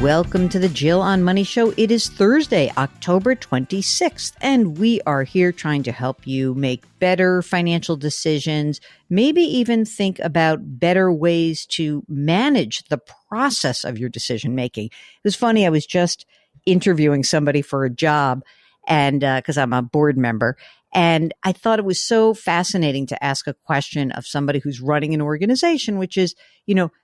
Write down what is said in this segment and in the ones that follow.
Welcome to the Jill on Money Show. It is Thursday, October 26th, and we are here trying to help you make better financial decisions, maybe even think about better ways to manage the process of your decision making. It was funny, I was just interviewing somebody for a job, and because I'm a board member, and I thought it was so fascinating to ask a question of somebody who's running an organization, which is,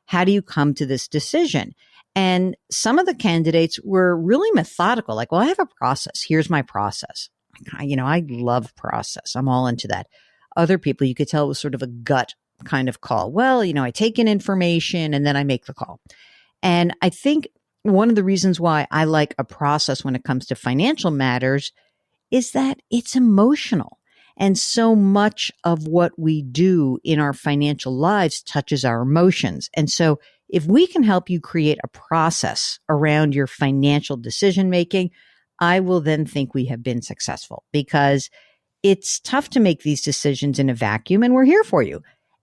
how do you come to this decision? And some of the candidates were really methodical, like, well, I have a process. Here's my process. I love process. I'm all into that. Other people, you could tell it was sort of a gut kind of call. Well, I take in information and then I make the call. And I think one of the reasons why I like a process when it comes to financial matters is that it's emotional. And so much of what we do in our financial lives touches our emotions. And so if we can help you create a process around your financial decision making, I will then think we have been successful, because it's tough to make these decisions in a vacuum, and we're here for you.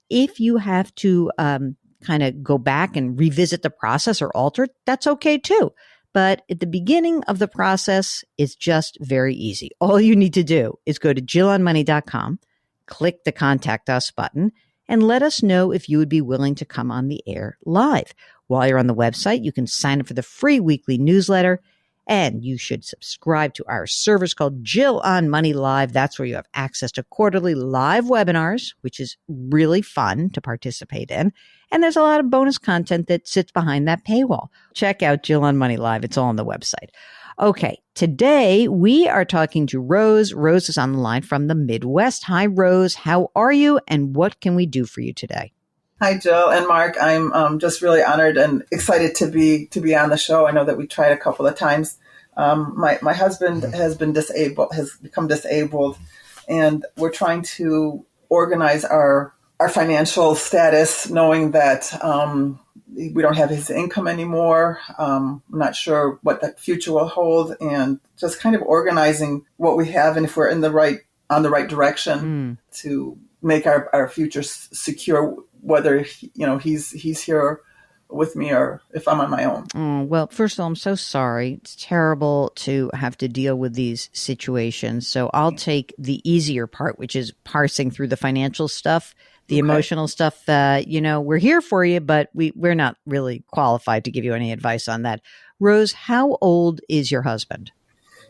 If you have to kind of go back and revisit the process or alter it, that's okay too. But at the beginning of the process, it's just very easy. All you need to do is go to JillOnMoney.com, click the Contact Us button, and let us know if you would be willing to come on the air live. While you're on the website, you can sign up for the free weekly newsletter, and you should subscribe to our service called Jill on Money Live. That's where you have access to quarterly live webinars, which is really fun to participate in. And there's a lot of bonus content that sits behind that paywall. Check out Jill on Money Live. It's all on the website. Okay, today we are talking to Rose. Rose is on the line from the Midwest. Hi, Rose. How are you, and what can we do for you today? Hi, Jill and Mark. I'm just really honored and excited to be on the show. I know that we tried a couple of times. My husband has become disabled, and we're trying to organize our financial status, knowing that we don't have his income anymore. I'm not sure what the future will hold, and just kind of organizing what we have and if we're on the right direction to make our future secure, whether he's here with me or if I'm on my own. Oh, well, first of all, I'm so sorry. It's terrible to have to deal with these situations. So I'll take the easier part, which is parsing through the financial stuff. The emotional stuff, we're here for you, but we're not really qualified to give you any advice on that. Rose, how old is your husband?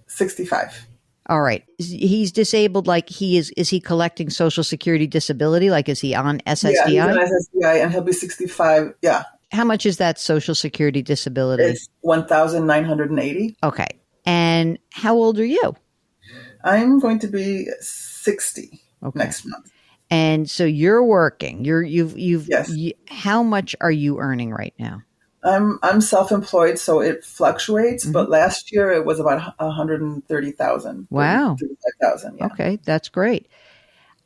65. All right. He's disabled, like is he collecting Social Security disability? Like, is he on SSDI? Yeah, he's on SSDI, and he'll be 65. Yeah. How much is that Social Security disability? It's $1,980. Okay. And how old are you? I'm going to be 60 next month. And so you're working. Yes. How much are you earning right now? I'm self-employed, so it fluctuates. Mm-hmm. But last year it was about 130,000. Wow. 35,000. Yeah. Okay, that's great.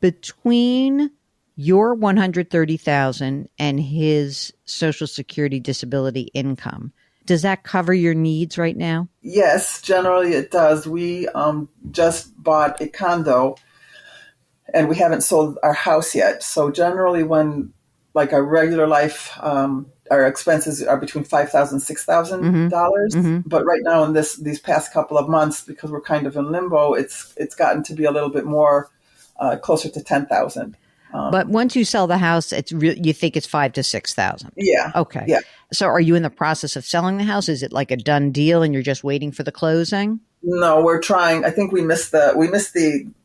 Between your 130,000 and his Social Security disability income, does that cover your needs right now? Yes, generally it does. We just bought a condo, and we haven't sold our house yet. So generally when, like, our regular life, our expenses are between $5,000 and $6,000. Mm-hmm. But right now in these past couple of months, because we're kind of in limbo, it's gotten to be a little bit more closer to $10,000. But once you sell the house, you think it's $5,000 to $6,000. Yeah. Okay. Yeah. So are you in the process of selling the house? Is it like a done deal and you're just waiting for the closing? No, we're trying. I think we missed the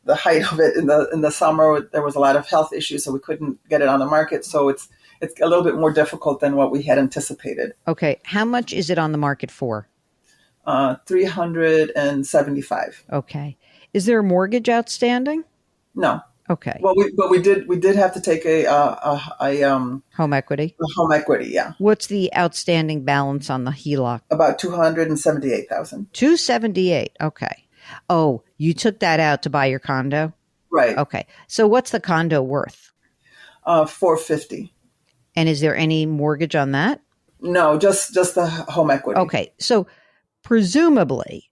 height of it in the summer. There was a lot of health issues, so we couldn't get it on the market. So it's a little bit more difficult than what we had anticipated. Okay. How much is it on the market for? $375. Okay. Is there a mortgage outstanding? No. Okay. Well, we did have to take a home equity. A home equity, yeah. What's the outstanding balance on the HELOC? About $278,000. $278. Okay. Oh, you took that out to buy your condo? Right. Okay. So what's the condo worth? $450. And is there any mortgage on that? No, just the home equity. Okay. So presumably,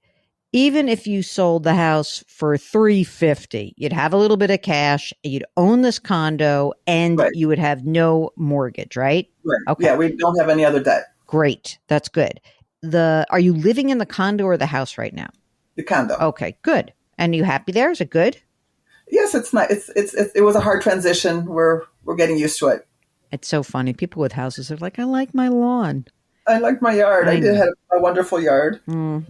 even if you sold the house for $350, you'd have a little bit of cash, you'd own this condo, and you would have no mortgage, right? Right. Okay. Yeah, we don't have any other debt. Great. That's good. are you living in the condo or the house right now? The condo. Okay, good. And you happy there? Is it good? Yes, it's not. It was a hard transition. We're getting used to it. It's so funny. People with houses are like, I like my lawn. I like my yard. I did have a wonderful yard.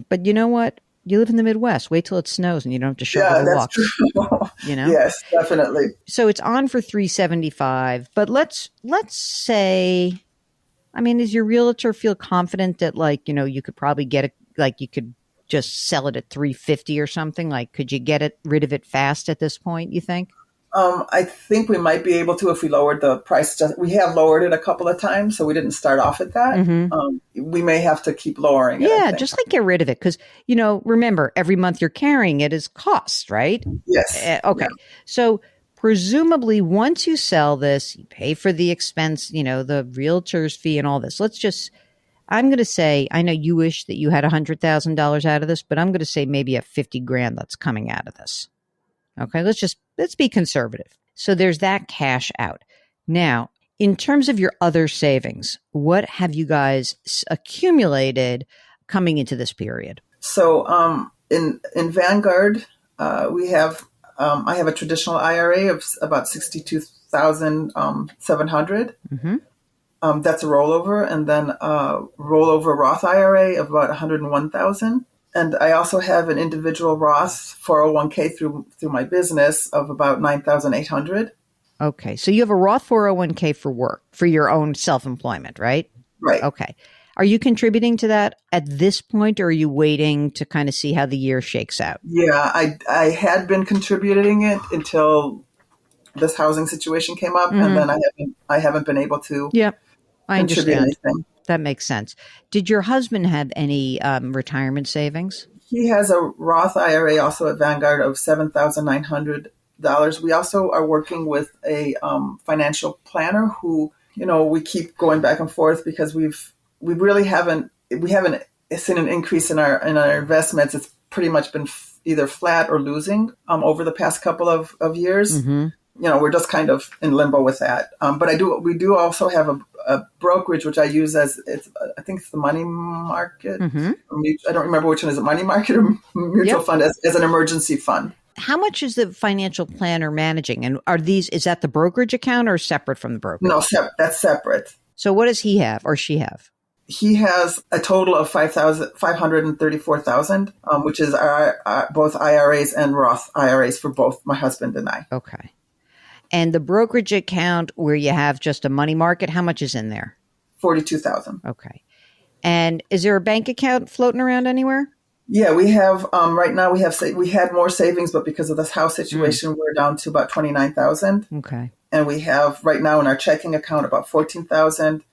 But you know what? You live in the Midwest. Wait till it snows and you don't have to shovel the walks. True. You know? Yes, definitely. So it's on for $375. But let's say, I mean, does your realtor feel confident that you could probably get it, you could just sell it at $350 or something? Like, could you get rid of it fast at this point, you think? I think we might be able to if we lowered the price. We have lowered it a couple of times, so we didn't start off at that. Mm-hmm. We may have to keep lowering it. Yeah, just get rid of it. Because, remember, every month you're carrying it is cost, right? Yes. Okay. Yeah. So presumably once you sell this, you pay for the expense, the realtor's fee and all this. I'm going to say, I know you wish that you had $100,000 out of this, but I'm going to say maybe a $50,000 that's coming out of this. Okay, let's be conservative. So there's that cash out. Now, in terms of your other savings, what have you guys accumulated coming into this period? So in Vanguard, we have I have a traditional IRA of about $62,700. Mm-hmm. That's a rollover, and then a rollover Roth IRA of about $101,000. And I also have an individual Roth 401k through my business of about $9,800. Okay. So you have a Roth 401k for work, for your own self-employment, right? Right. Okay. Are you contributing to that at this point, or are you waiting to kind of see how the year shakes out? Yeah, I had been contributing it until this housing situation came up, mm-hmm. and then I haven't been able to I contribute understand. anything. That makes sense. Did your husband have any retirement savings? He has a Roth IRA also at Vanguard of $7,900. We also are working with a financial planner who, we keep going back and forth because we haven't seen an increase in our investments. It's pretty much been either flat or losing over the past couple of years. Mm-hmm. We're just kind of in limbo with that. But we do also have a brokerage, which I use I think it's the money market. Mm-hmm. I don't remember which one is it, money market or mutual fund as an emergency fund. How much is the financial planner managing? And is that the brokerage account or separate from the brokerage? No, that's separate. So what does he have or she have? He has a total of $534,000, which is our both IRAs and Roth IRAs for both my husband and I. Okay. And the brokerage account where you have just a money market, how much is in there? $42,000. Okay. And is there a bank account floating around anywhere? Yeah, we have. Right now, we had more savings, but because of this house situation, we're down to about $29,000. Okay. And we have right now in our checking account about $14,000.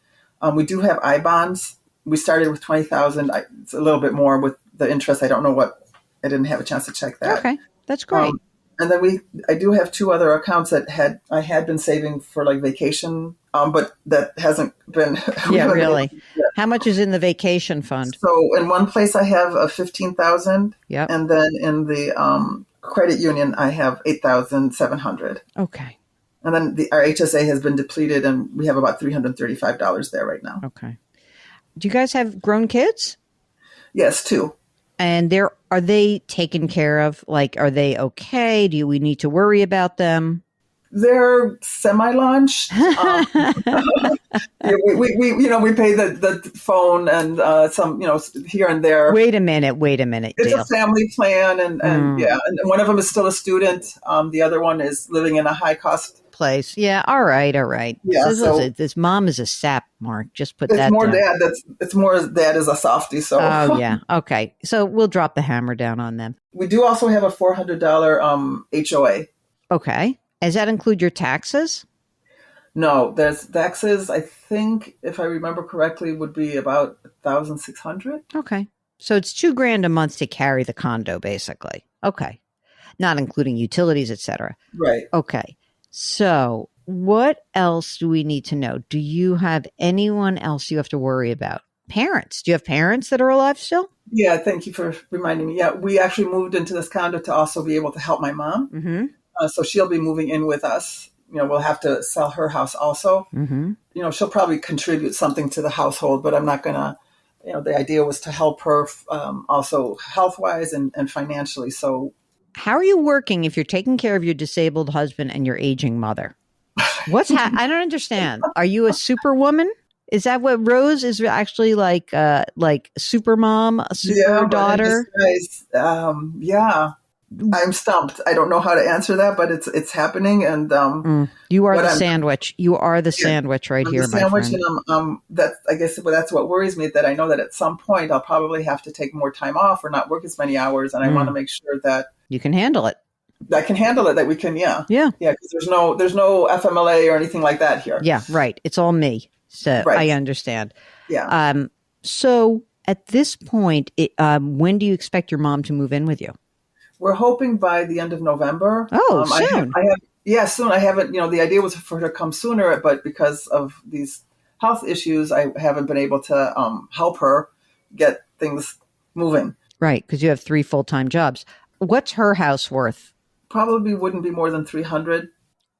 We do have I-bonds. We started with $20,000. It's a little bit more with the interest. I don't know what. I didn't have a chance to check that. Okay, that's great. And then I do have two other accounts that I had been saving for vacation, but that hasn't been. Yeah, really. How much is in the vacation fund? So in one place I have $15,000. Yep. And then in the credit union I have $8,700. Okay. And then our HSA has been depleted, and we have about $335 there right now. Okay. Do you guys have grown kids? Yes, two. And are they taken care of? Are they okay? Do we need to worry about them? They're semi-launched. We pay the phone and some, here and there. Wait a minute. It's Dale. a family plan, and one of them is still a student. The other one is living in a high-cost place. Yeah. All right. Yeah. This mom is a sap, Mark. Just put that down. It's more dad is a softie. So. Oh yeah. Okay. So we'll drop the hammer down on them. We do also have a $400 HOA. Okay. Does that include your taxes? No, there's taxes. I think, if I remember correctly, would be about $1,600. Okay. So it's $2,000 a month to carry the condo, basically. Okay. Not including utilities, etc. Right. Okay. So what else do we need to know? Do you have anyone else you have to worry about? Parents. Do you have parents that are alive still? Yeah, thank you for reminding me. Yeah, we actually moved into this condo to also be able to help my mom. Mm-hmm. So she'll be moving in with us. We'll have to sell her house also. Mm-hmm. She'll probably contribute something to the household, but I'm not going to the idea was to help her also health-wise and financially. So how are you working if you're taking care of your disabled husband and your aging mother? I don't understand. Are you a superwoman? Is that what Rose is actually like super mom, a super daughter? Yeah. I'm stumped. I don't know how to answer that, but it's happening. And you are the sandwich. You are the sandwich right here, my friend. And I guess that's what worries me, that I know that at some point I'll probably have to take more time off or not work as many hours, and I want to make sure that you can handle it. I can handle it. That we can, yeah. Because there's no FMLA or anything like that here. Yeah, right. It's all me, so right. I understand. Yeah. So at this point, when do you expect your mom to move in with you? We're hoping by the end of November. Oh, soon. Soon. I haven't, the idea was for her to come sooner, but because of these health issues, I haven't been able to help her get things moving. Right, because you have 3 full-time jobs. What's her house worth? Probably wouldn't be more than $300.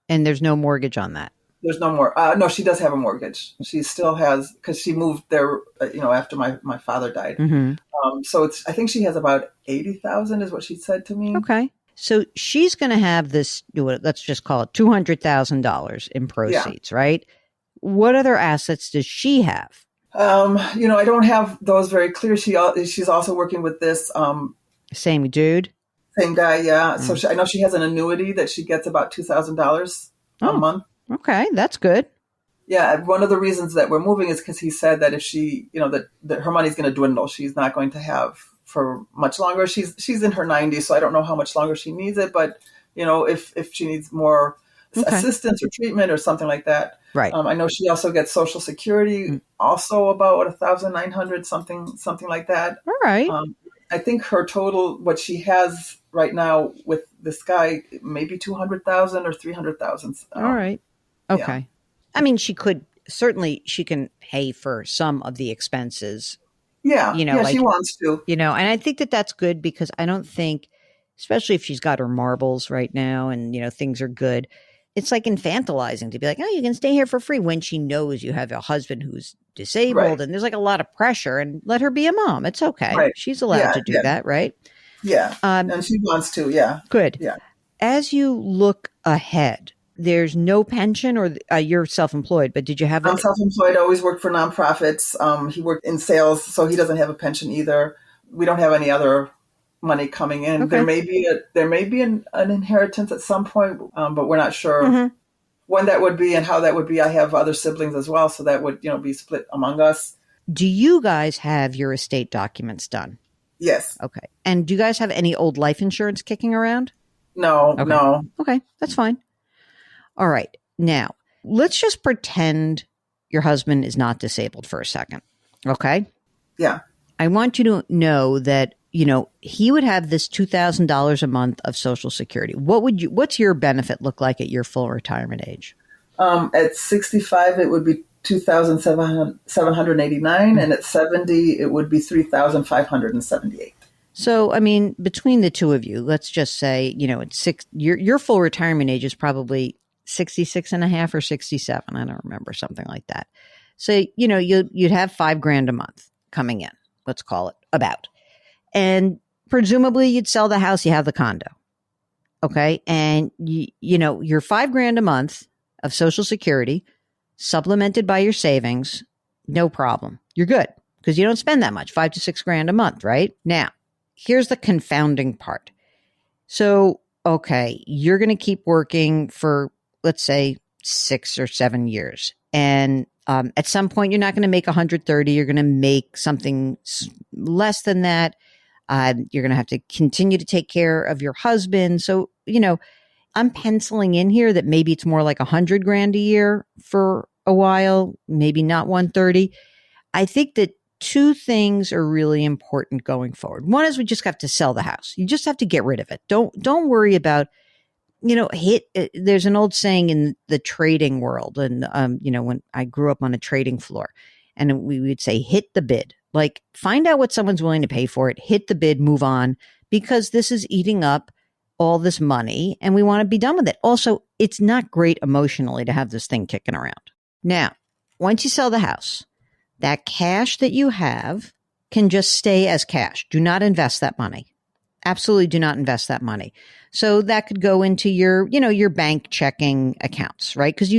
And there's no mortgage on that? There's no more. No, she does have a mortgage. She still has, because she moved there, after my father died. Mm-hmm. So I think she has about $80,000 is what she said to me. Okay. So she's going to have this, let's just call it $200,000 in proceeds, right? What other assets does she have? I don't have those very clear. She's also working with this. Same dude? Same guy, yeah. Mm. So I know she has an annuity that she gets about $2,000 a month. Okay, that's good. Yeah, one of the reasons that we're moving is because he said that if she, that her money's going to dwindle. She's not going to have for much longer. She's in her 90s, so I don't know how much longer she needs it. But if she needs more assistance or treatment or something like that, right? I know she also gets Social Security, also about $1,900, something like that. All right. I think her total, what she has right now with this guy, maybe $200,000 or $300,000. All right. Okay. Yeah. I mean, she can pay for some of the expenses. Yeah. She wants to. And I think that's good, because I don't think, especially if she's got her marbles right now and, things are good, it's like infantilizing to be like, oh, you can stay here for free, when she knows you have a husband who's disabled, right. And there's like a lot of pressure, and let her be a mom. It's okay. Right. She's allowed to do that, right? Yeah. And she wants to. Yeah. Good. Yeah. As you look ahead, there's no pension, or you're self-employed, but did you have? I'm self-employed. I always worked for nonprofits. He worked in sales, so he doesn't have a pension either. We don't have any other money coming in. Okay. There may be an inheritance at some point, but we're not sure when that would be and how that would be. I have other siblings as well, so that would be split among us. Do you guys have your estate documents done? Yes. Okay. And do you guys have any old life insurance kicking around? No. Okay. No. Okay, that's fine. All right. Now, let's just pretend your husband is not disabled for a second. Okay? Yeah. I want you to know that, he would have this $2,000 a month of Social Security. What's your benefit look like at your full retirement age? At 65, it would be $2,789, and at 70, it would be $3,578. So, I mean, between the two of you, let's just say, your full retirement age is probably 66 and a half or 67. I don't remember, something like that. So, you'd have $5,000 a month coming in, let's call it about. And presumably you'd sell the house, you have the condo. Okay. And your $5,000 a month of Social Security supplemented by your savings, no problem. You're good, because you don't spend that much, $5,000 to $6,000 a month, right? Now, here's the confounding part. So, okay, you're going to keep working for, let's say, 6 or 7 years. And at some point, you're not going to make 130. You're going to make something less than that. You're going to have to continue to take care of your husband. So, I'm penciling in here that maybe it's more like $100,000 a year for a while, maybe not 130. I think that 2 things are really important going forward. One is we just have to sell the house. You just have to get rid of it. Don't worry about, there's an old saying in the trading world. And, when I grew up on a trading floor, and we would say, hit the bid, like find out what someone's willing to pay for it, hit the bid, move on, because this is eating up all this money and we want to be done with it. Also, it's not great emotionally to have this thing kicking around. Now, once you sell the house, That cash that you have can just stay as cash. Do not invest that money. Absolutely do not invest that money. So that could go into your bank checking accounts, right? Because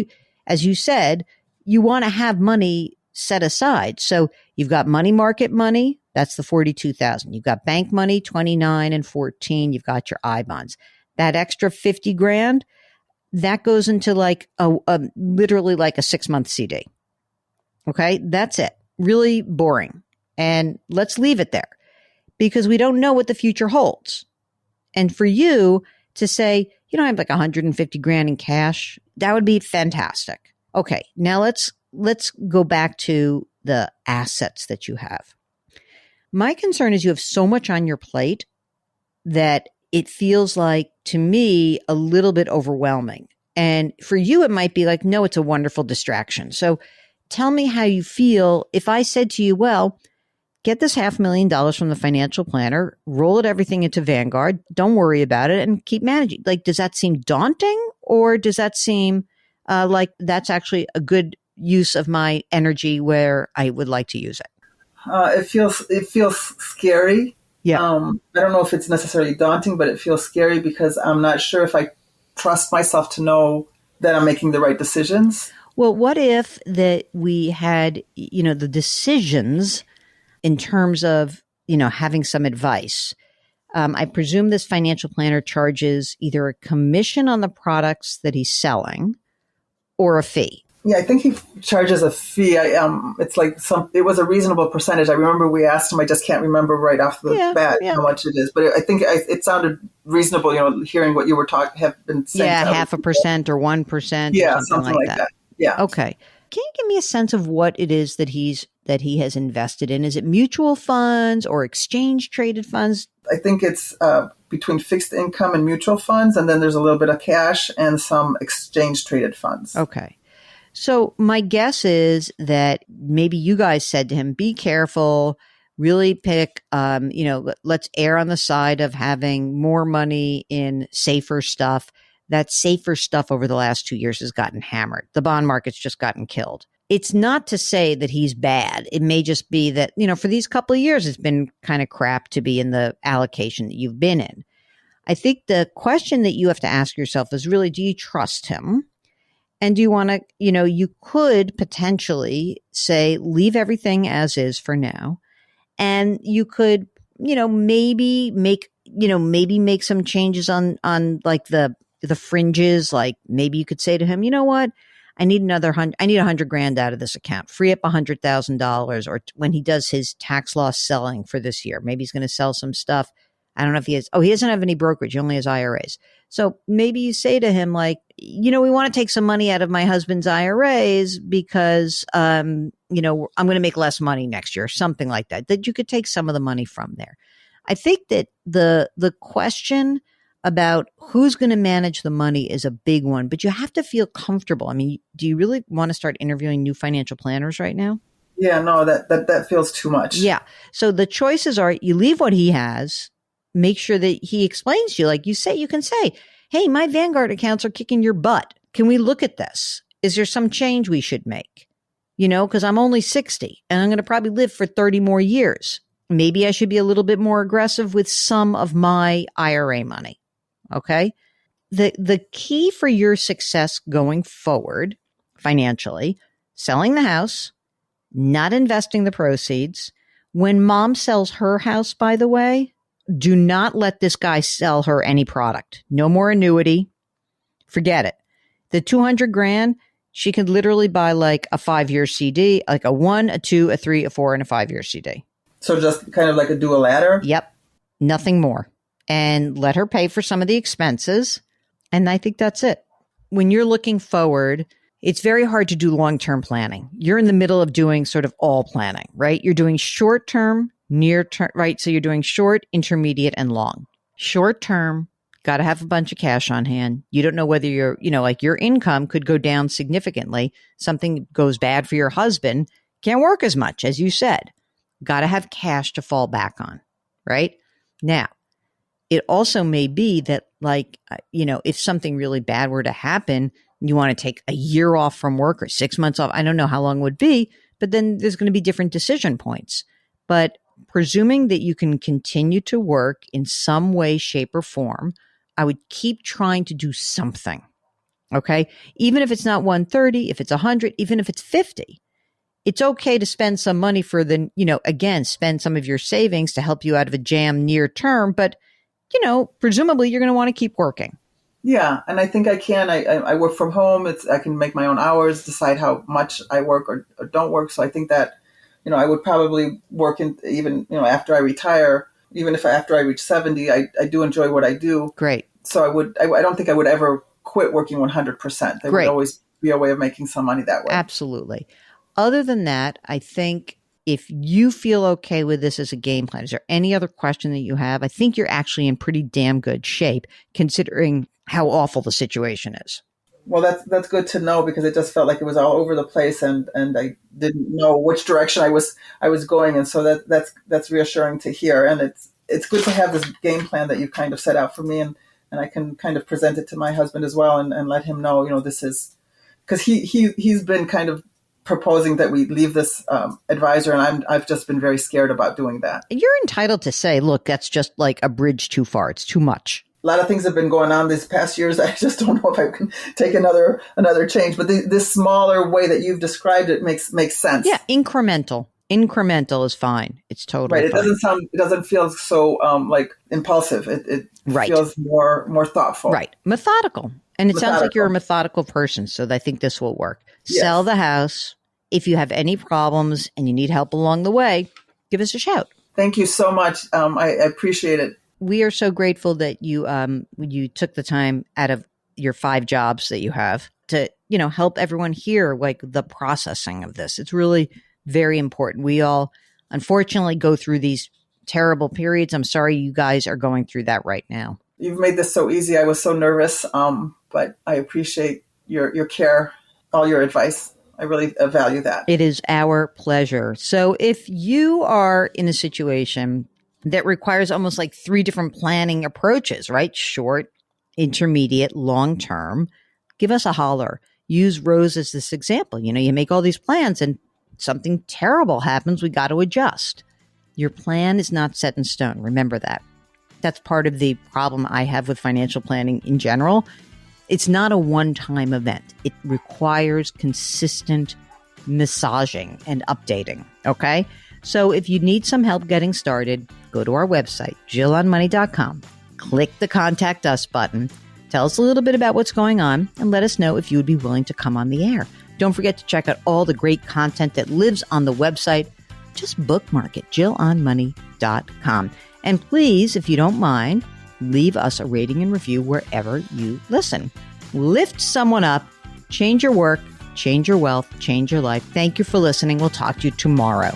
as you said, you want to have money set aside. So you've got money market money. That's the 42,000. You've got bank money, 29 and 14. You've got your I bonds. That extra 50 grand, that goes into like literally like a 6-month CD. Okay. That's it. Really boring. And let's leave it there because we don't know what the future holds. And for you to say, you know, I have like 150 grand in cash, that would be fantastic. Okay. Now let's go back to the assets that you have. My concern is you have so much on your plate that it feels like, to me, a little bit overwhelming. And for you, it might be like, no, it's a wonderful distraction. So tell me how you feel if I said to you, well, get this $500,000 from the financial planner, roll it everything into Vanguard, don't worry about it, and keep managing. Like, does that seem daunting, or does that seem like that's actually a good use of my energy where I would like to use it? It feels scary. Yeah. I don't know if it's necessarily daunting, but it feels scary because I'm not sure if I trust myself to know that I'm making the right decisions. Well, what if that we had, the decisions in terms of, having some advice? I presume this financial planner charges either a commission on the products that he's selling or a fee. Yeah, I think he charges a fee. It's like it was a reasonable percentage. I remember we asked him. I just can't remember right off the bat how much it is. But I think it sounded reasonable, hearing what you were have been saying. Yeah, 0.5% or 1%. Yeah, or something like that. Yeah. Okay. Can you give me a sense of what it is that he has invested in? Is it mutual funds or exchange traded funds? I think it's between fixed income and mutual funds, and then there's a little bit of cash and some exchange traded funds. Okay. So my guess is that maybe you guys said to him, be careful, really pick, let's err on the side of having more money in safer stuff. That safer stuff over the last 2 years has gotten hammered. The bond market's just gotten killed. It's not to say that he's bad. It may just be that, for these couple of years, it's been kind of crap to be in the allocation that you've been in. I think the question that you have to ask yourself is really, do you trust him? And do you want to, you could potentially say, leave everything as is for now. And you could, maybe make some changes on like the fringes. Like maybe you could say to him, you know what? I need $100,000 out of this account, free up $100,000. Or when he does his tax loss selling for this year, maybe he's going to sell some stuff. I don't know if he has. Oh, he doesn't have any brokerage. He only has IRAs. So maybe you say to him, like, we want to take some money out of my husband's IRAs because, I'm going to make less money next year, something like that, that you could take some of the money from there. I think that the question about who's going to manage the money is a big one, but you have to feel comfortable. I mean, do you really want to start interviewing new financial planners right now? Yeah, no, that feels too much. Yeah. So the choices are you leave what he has. Make sure that he explains to you, like you can say, hey, my Vanguard accounts are kicking your butt. Can we look at this? Is there some change we should make? Because I'm only 60 and I'm going to probably live for 30 more years. Maybe I should be a little bit more aggressive with some of my IRA money. Okay. The key for your success going forward financially, selling the house, not investing the proceeds. When mom sells her house, by the way, do not let this guy sell her any product. No more annuity. Forget it. The 200 grand, she could literally buy like a 5-year CD, like a 1, a 2, a 3, a 4, and a 5-year CD. So just kind of like a dual ladder? Yep. Nothing more. And let her pay for some of the expenses. And I think that's it. When you're looking forward, it's very hard to do long-term planning. You're in the middle of doing sort of all planning, right? You're doing short-term, near-term, right? So you're doing short, intermediate, and long. Short-term, got to have a bunch of cash on hand. You don't know whether like your income could go down significantly. Something goes bad for your husband, can't work as much, as you said. Got to have cash to fall back on, right? Now, it also may be that if something really bad were to happen, you want to take a year off from work or 6 months off. I don't know how long it would be, but then there's going to be different decision points. But presuming that you can continue to work in some way, shape, or form, I would keep trying to do something. Okay. Even if it's not 130, if it's 100, even if it's 50, it's okay to spend some money for again, spend some of your savings to help you out of a jam near term. But, presumably you're going to want to keep working. Yeah. And I think I can. I work from home. I can make my own hours, decide how much I work or don't work. So I think that, I would probably work even after I retire, even if after I reach 70, I do enjoy what I do. Great. So I don't think I would ever quit working 100%. There would always be a way of making some money that way. Absolutely. Other than that, I think if you feel okay with this as a game plan, is there any other question that you have? I think you're actually in pretty damn good shape considering how awful the situation is. Well, that's good to know because it just felt like it was all over the place and I didn't know which direction I was going. And so that's reassuring to hear. And it's good to have this game plan that you kind of set out for me and I can kind of present it to my husband as well and let him know, this is because he's been kind of proposing that we leave this advisor, and I've just been very scared about doing that. You're entitled to say, look, that's just like a bridge too far. It's too much. A lot of things have been going on these past years. I just don't know if I can take another change. But this smaller way that you've described it makes sense. Yeah, incremental. Incremental is fine. It's totally right. fine. It doesn't feel so like impulsive. It feels more thoughtful. Right. Methodical. And it sounds like you're a methodical person. So I think this will work. Yes. Sell the house. If you have any problems and you need help along the way, give us a shout. Thank you so much. I appreciate it. We are so grateful that you took the time out of your 5 jobs that you have to, help everyone hear like the processing of this. It's really very important. We all unfortunately go through these terrible periods. I'm sorry you guys are going through that right now. You've made this so easy. I was so nervous, but I appreciate your care, all your advice. I really value that. It is our pleasure. So if you are in a situation that requires almost like 3 different planning approaches, right? Short, intermediate, long term, give us a holler. Use Rose as this example. You make all these plans and something terrible happens. We got to adjust. Your plan is not set in stone. Remember that. That's part of the problem I have with financial planning in general. It's not a one-time event. It requires consistent massaging and updating. Okay. So if you need some help getting started, go to our website, JillOnMoney.com. Click the Contact Us button. Tell us a little bit about what's going on and let us know if you would be willing to come on the air. Don't forget to check out all the great content that lives on the website. Just bookmark it, JillOnMoney.com. And please, if you don't mind, leave us a rating and review wherever you listen. Lift someone up, change your work, change your wealth, change your life. Thank you for listening. We'll talk to you tomorrow.